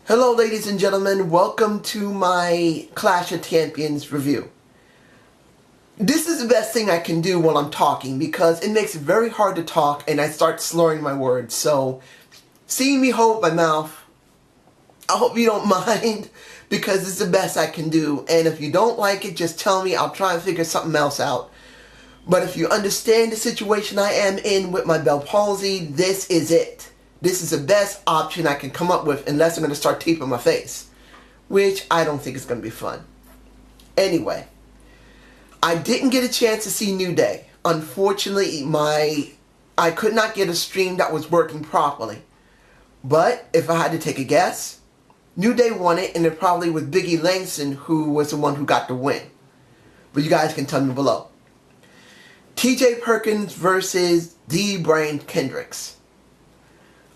Hello ladies and gentlemen, welcome to my Clash of Champions review. This is the best thing I can do while I'm talking because it makes it very hard to talk and I start slurring my words. So, seeing me hold my mouth, I hope you don't mind because it's the best I can do. And if you don't like it, just tell me, I'll try and figure something else out. But if you understand the situation I am in with my Bell palsy, this is it. This is the best option I can come up with unless I'm going to start taping my face. Which I don't think is going to be fun. Anyway, I didn't get a chance to see New Day. Unfortunately, I could not get a stream that was working properly. But if I had to take a guess, New Day won it, and it probably was Biggie Langston who was the one who got the win. But you guys can tell me below. TJ Perkins versus D. Brian Kendricks.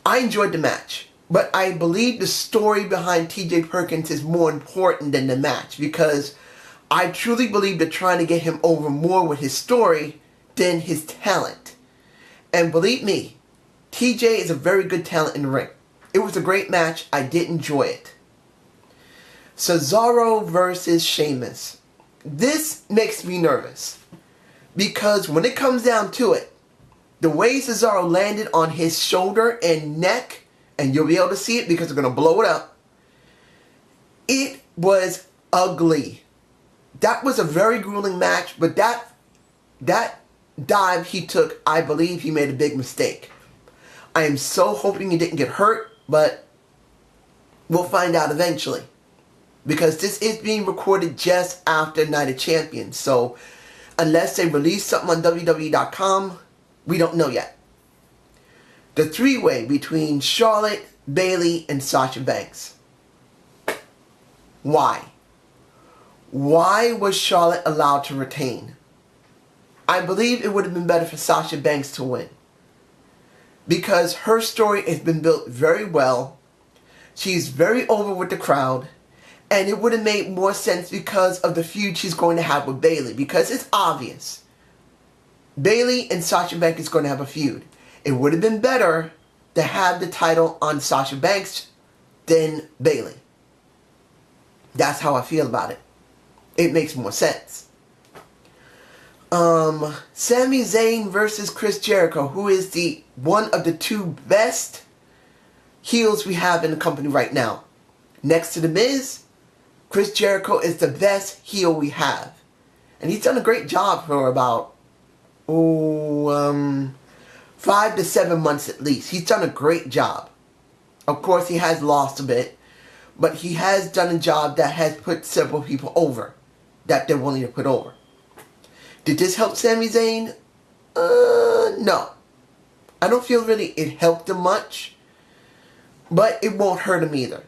I enjoyed the match, but I believe the story behind TJ Perkins is more important than the match because I truly believe they're trying to get him over more with his story than his talent. And believe me, TJ is a very good talent in the ring. It was a great match. I did enjoy it. Cesaro versus Sheamus. This makes me nervous because when it comes down to it, the way Cesaro landed on his shoulder and neck, and you'll be able to see it because they're going to blow it up, it was ugly. That was a very grueling match, but that dive he took, I believe he made a big mistake. I am so hoping he didn't get hurt, but we'll find out eventually. Because this is being recorded just after Night of Champions, so unless they release something on WWE.com, we don't know yet. The three-way between Charlotte, Bayley, and Sasha Banks. Why? Why was Charlotte allowed to retain? I believe it would have been better for Sasha Banks to win. Because her story has been built very well. She's very over with the crowd. And it would have made more sense because of the feud she's going to have with Bayley. Because it's obvious. Bayley and Sasha Banks is going to have a feud. It would have been better to have the title on Sasha Banks than Bayley. That's how I feel about it. It makes more sense. Sami Zayn versus Chris Jericho, who is one of the two best heels we have in the company right now. Next to The Miz, Chris Jericho is the best heel we have. And he's done a great job for about 5 to 7 months at least. He's done a great job. Of course, he has lost a bit, but he has done a job that has put several people over that they're willing to put over. Did this help Sami Zayn? No. I don't feel really it helped him much, but it won't hurt him either.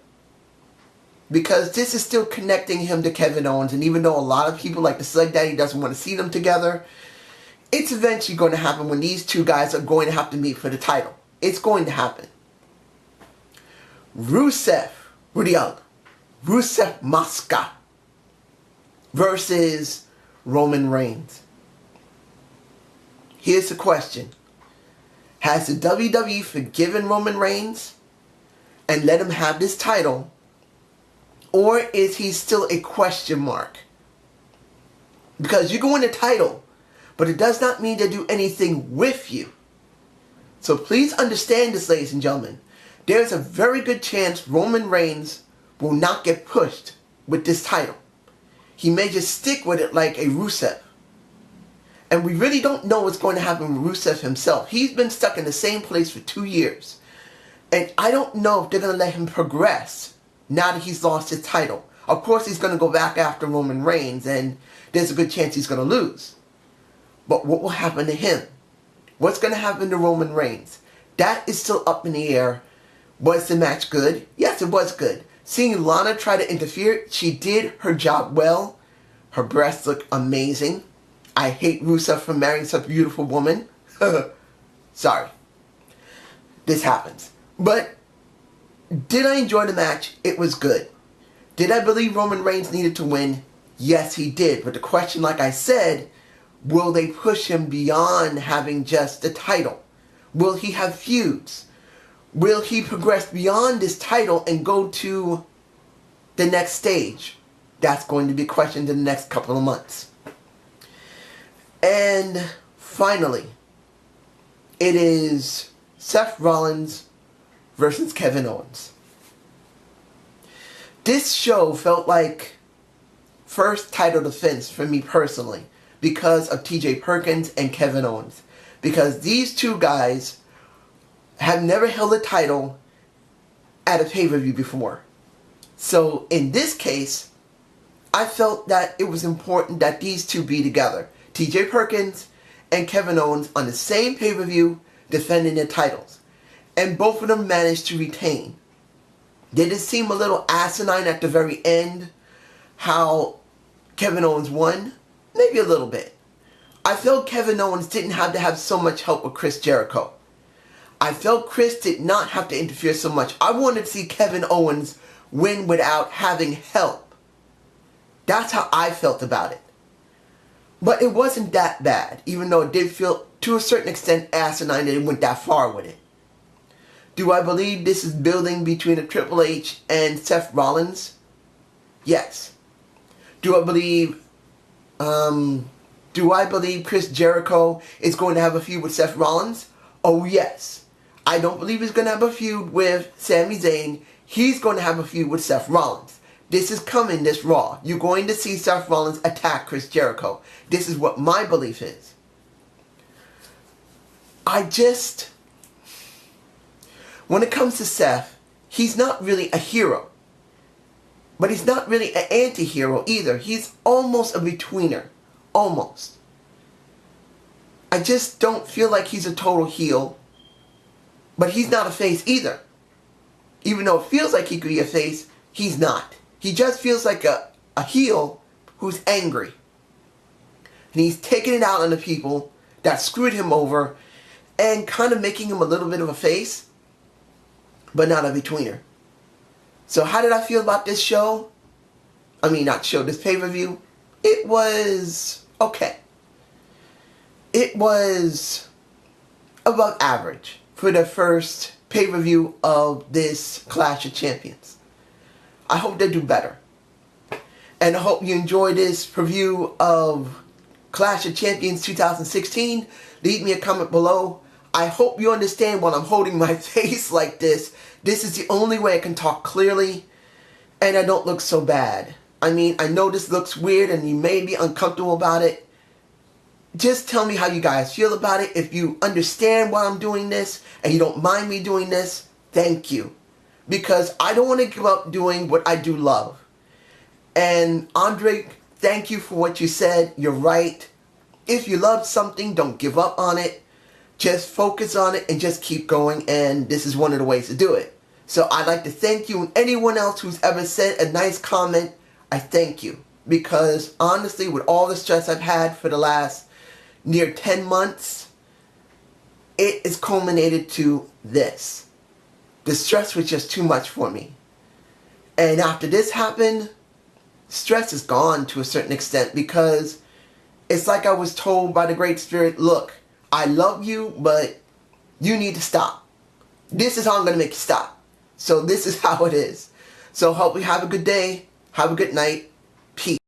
Because this is still connecting him to Kevin Owens, and even though a lot of people like to say that he doesn't want to see them together, it's eventually going to happen when these two guys are going to have to meet for the title. It's going to happen. Rusev Mosca versus Roman Reigns. Here's the question. Has the WWE forgiven Roman Reigns and let him have this title? Or is he still a question mark? Because you can win a title, but it does not mean they do anything with you. So please understand this, ladies and gentlemen. There's a very good chance Roman Reigns will not get pushed with this title. He may just stick with it like a Rusev. And we really don't know what's going to happen with Rusev himself. He's been stuck in the same place for 2 years. And I don't know if they're going to let him progress now that he's lost his title. Of course, he's going to go back after Roman Reigns, and there's a good chance he's going to lose. But what will happen to him? What's going to happen to Roman Reigns? That is still up in the air. Was the match good? Yes, it was good. Seeing Lana try to interfere, she did her job well. Her breasts look amazing. I hate Rusev for marrying such a beautiful woman. Sorry. This happens. But did I enjoy the match? It was good. Did I believe Roman Reigns needed to win? Yes, he did. But the question, like I said, will they push him beyond having just the title? Will he have feuds? Will he progress beyond this title and go to the next stage? That's going to be questioned in the next couple of months. And finally, it is Seth Rollins versus Kevin Owens. This show felt like first title defense for me personally because of TJ Perkins and Kevin Owens. Because these two guys have never held a title at a pay-per-view before. So in this case, I felt that it was important that these two be together. TJ Perkins and Kevin Owens on the same pay-per-view defending their titles. And both of them managed to retain. Did it seem a little asinine at the very end how Kevin Owens won? Maybe a little bit. I felt Kevin Owens didn't have to have so much help with Chris Jericho. I felt Chris did not have to interfere so much. I wanted to see Kevin Owens win without having help. That's how I felt about it. But it wasn't that bad, even though it did feel to a certain extent asinine that it went that far with it. Do I believe this is building between a Triple H and Seth Rollins? Yes. Do I believe Chris Jericho is going to have a feud with Seth Rollins? Oh yes. I don't believe he's going to have a feud with Sami Zayn. He's going to have a feud with Seth Rollins. This is coming this Raw. You're going to see Seth Rollins attack Chris Jericho. This is what my belief is. When it comes to Seth, he's not really a hero. But he's not really an anti-hero either. He's almost a betweener. Almost. I just don't feel like he's a total heel. But he's not a face either. Even though it feels like he could be a face, he's not. He just feels like a heel who's angry. And he's taking it out on the people that screwed him over and kind of making him a little bit of a face, but not a betweener. So how did I feel about this show? I mean, not show, this pay-per-view. It was okay. It was above average for the first pay-per-view of this Clash of Champions. I hope they do better. And I hope you enjoy this preview of Clash of Champions 2016. Leave me a comment below. I hope you understand when I'm holding my face like this. This is the only way I can talk clearly and I don't look so bad. I mean, I know this looks weird and you may be uncomfortable about it. Just tell me how you guys feel about it. If you understand why I'm doing this and you don't mind me doing this, thank you. Because I don't want to give up doing what I do love. And Andre, thank you for what you said. You're right. If you love something, don't give up on it. Just focus on it and just keep going. And this is one of the ways to do it. So I'd like to thank you and anyone else who's ever sent a nice comment. I thank you. Because honestly, with all the stress I've had for the last near 10 months, it is culminated to this. The stress was just too much for me. And after this happened, stress is gone to a certain extent because it's like I was told by the Great Spirit, look, I love you, but you need to stop. This is how I'm going to make you stop. So this is how it is. So hope you have a good day. Have a good night. Peace.